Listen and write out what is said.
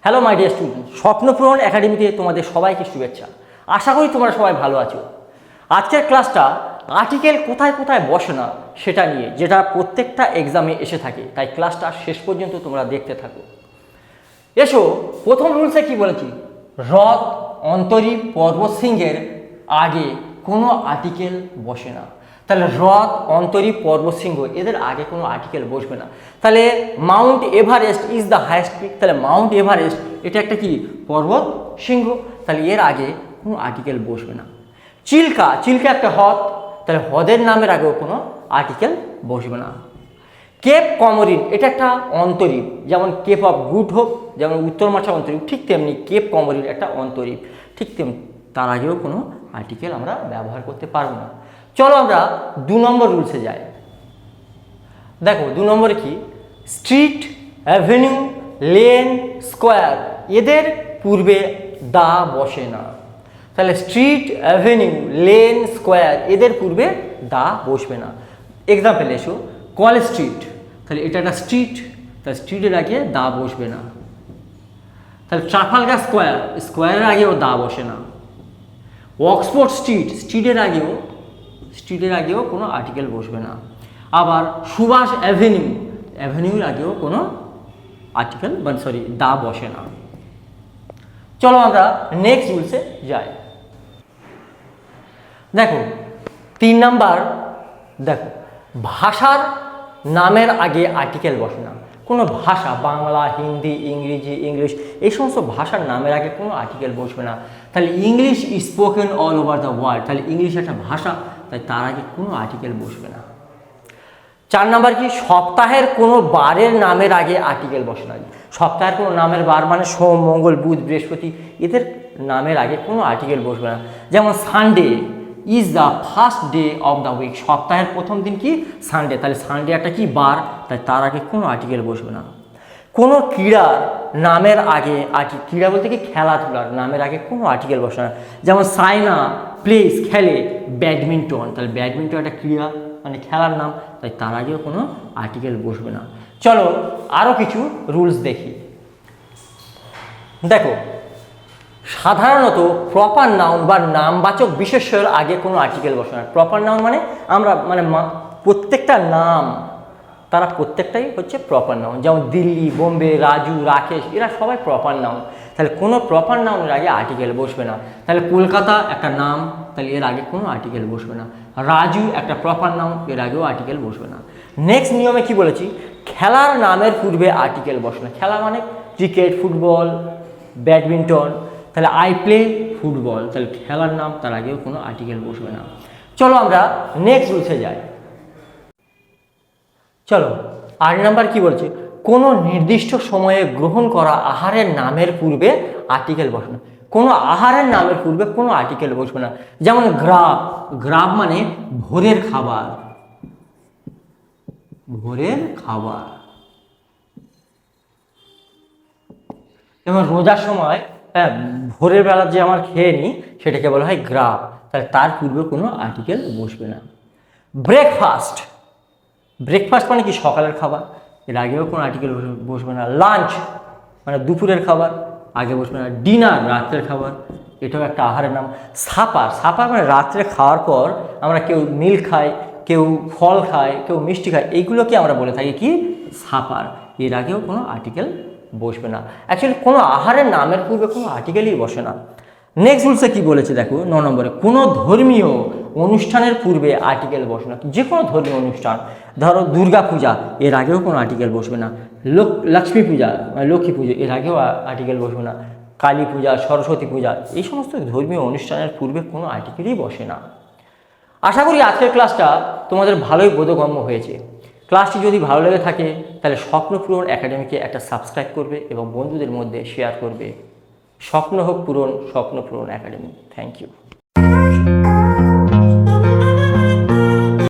Hello my dear student, স্বপ্নপূরণ একাডেমিতে তোমাদের সবাইকে শুভেচ্ছা। আশা করি তোমরা সবাই ভালো আছো। আজকের ক্লাসটা আর্টিকেল কোথায় কোথায় বসে না সেটা নিয়ে, যেটা প্রত্যেকটা এক্সামে এসে থাকে, তাই ক্লাসটা শেষ পর্যন্ত তোমরা দেখতে থাকো। এসো, প্রথম রুলসে কি বলেছি, হ্রদ, অন্তরীপ, পর্বতশৃঙ্গের আগে কোনো আর্টিকেল বসে না। তাহলে হ্রদ, অন্তরীপ, পর্বতশৃঙ্গ এদের আগে কোনো আর্টিকেল বসবে না। তাহলে Mount Everest is the highest peak, তাহলে মাউন্ট এভারেস্ট এটা একটা কি পর্বত শৃঙ্গ, তাহলে এর আগে কোনো আর্টিকেল বসবে না। চিল্কা, চিল্কা একটা হ্রদ, তাহলে হ্রদের নামের আগেও কোনো আর্টিকেল বসবে না। কেপ কমোরিন এটা একটা অন্তরীপ, যেমন কেপ অফ গুড হোপ যেমন উত্তর মার্চা অন্তরীপ, ঠিক তেমনি কেপ কমোরিন একটা অন্তরীপ, ঠিক তেমনি তার আগেও কোনো আর্টিকেল আমরা ব্যবহার করতে পারবো না। চলো আমরা 2 নম্বর রুলসে যাই। দেখো 2 নম্বরে কি, স্ট্রিট, অ্যাভিনিউ, লেন, স্কোয়ার এদের পূর্বে দা বসে না। তাহলে স্ট্রিট, অ্যাভিনিউ, লেন, স্কোয়ার এদের পূর্বে দা বসবে না। এক্সাম্পল এসো, কলেজ স্ট্রিট, তাহলে এটা একটা স্ট্রিট, তাহলে স্ট্রিটের আগে দা বসবে না। তাহলে ট্রাফালগার স্কোয়ার, স্কোয়ারের আগেও দা বসে না। অক্সফোর্ড স্ট্রিট, স্ট্রিটের আগেও কোনো আর্টিকেল বসবে না। আবার সুভাষ অ্যাভিনিউ, অ্যাভিনিউর আগেও কোনো আর্টিকেল দা বসে না। চলো আমরা নেক্সট রুলসে যাই। দেখো 3 নাম্বার, দেখো ভাষার নামের আগে আর্টিকেল বসে না। কোনো ভাষা, বাংলা, হিন্দি, ইংরেজি, ইংলিশ এই সমস্ত ভাষার নামের আগে কোনো আর্টিকেল বসবে না। তাহলে English spoken all over the world, তাহলে ইংলিশ একটা ভাষা, তাই তার আগে কোনো আর্টিকেল বসবে না। 4 নাম্বার কি, সপ্তাহের কোনো বারের নামের আগে আর্টিকেল বসে না। সপ্তাহের কোনো নামের বার মানে সোম, মঙ্গল, বুধ, বৃহস্পতি এদের নামের আগে কোনো আর্টিকেল বসবে না। যেমন Sunday is the first day of the week, সপ্তাহের প্রথম দিন কি সানডে, তাহলে সানডে একটা কি বার, তাই তার আগে কোনো আর্টিকেল বসবে না। কোনো ক্রীড়ার নামের আগে ক্রীড়া বলতে কি খেলাধুলার নামের আগে কোনো আর্টিকেল বসে না। যেমন সাইনা প্লেস, খেলে ব্যাডমিন্টন, তাহলে ব্যাডমিন্টন একটা ক্রীড়া মানে খেলার নাম, তাই তার আগেও কোনো আর্টিকেল বসবে না। চলো আরও কিছু রুলস দেখি। দেখো সাধারণত প্রপার নাউন বা নামবাচক বিশেষ্যের আগে কোনো আর্টিকেল বসে না। প্রপার নাউন মানে আমরা প্রত্যেকটা নাম, তারা প্রত্যেকটাই হচ্ছে প্রপার নাউন। যেমন দিল্লি, বোম্বে, রাজু, রাকেশ এরা সবাই প্রপার নাউন, তাহলে কোনো প্রপার নাউনের আগে আর্টিকেল বসবে না। তাহলে কলকাতা একটা নাম, তাহলে এর আগে কোনো আর্টিকেল বসবে না। রাজু একটা প্রপার নাউন, এর আগেও আর্টিকেল বসবে না। নেক্সট নিয়মে কি বলেছি, খেলার নামের পূর্বে আর্টিকেল বসবে না। খেলা মানে ক্রিকেট, ফুটবল, ব্যাডমিন্টন, তাহলে আই প্লে ফুটবল, তাহলে খেলার নাম, তার আগেও কোনো আর্টিকেল বসবে না। চলো আমরা নেক্সট রুলসে যাই। চলো 8 নাম্বার কি বলছে, কোনো নির্দিষ্ট সময়ে গ্রহণ করা আহারের নামের পূর্বে আর্টিকেল বসবে না। কোনো আহারের নামের পূর্বে কোনো আর্টিকেল বসবে না। যেমন গ্রাব, গ্রাব মানে ভোরের খাবার, ভোরের খাবার। যেমন রোজার সময় ভোরের বেলা যে আমার খেয়ে নিই সেটাকে বলা হয় গ্রাব, তাহলে তার পূর্বে কোনো আর্টিকেল বসবে না। ব্রেকফাস্ট, ব্রেকফাস্ট মানে কি সকালের খাবার, এর আগেও কোনো আর্টিকেল বসবে না। লাঞ্চ মানে দুপুরের খাবার, আগে বসবে না। ডিনার রাত্রের খাবার, এটাও একটা আহারের নাম। সাপার, সাপার মানে রাত্রে খাওয়ার পর আমরা কেউ মিল্ক খাই, কেউ ফল খায়, কেউ মিষ্টি খায়, এইগুলোকে আমরা বলে থাকি কি সাপার, এর আগেও কোনো আর্টিকেল বসবে না। অ্যাকচুয়ালি কোনো আহারের নামের পূর্বে কোনো আর্টিকেলই বসে না। নেক্সট রুলসে কি বলেছে দেখো 9 নম্বরে, কোনো ধর্মীয় অনুষ্ঠানের পূর্বে আর্টিকেল বসবে না। যে কোনো ধর্মীয় অনুষ্ঠান, ধরো দুর্গা পূজা, এর আগেও কোনো আর্টিকেল বসবে না। লক্ষ্মী পূজা লক্ষ্মী পুজো, এর আগেও আর্টিকেল বসবে না। কালী পূজা, সরস্বতী পূজা এই সমস্ত ধর্মীয় অনুষ্ঠানের পূর্বে কোনো আর্টিকেলই বসে না। আশা করি আজকের ক্লাসটা তোমাদের ভালোই বোধগম্য হয়েছে। ক্লাসটি যদি ভালো লেগে থাকে তাহলে স্বপ্নপূরণ একাডেমিকে একটা সাবস্ক্রাইব করবে এবং বন্ধুদের মধ্যে শেয়ার করবে। স্বপ্ন হোক পূরণ, স্বপ্নপূরণ একাডেমি। Thank you.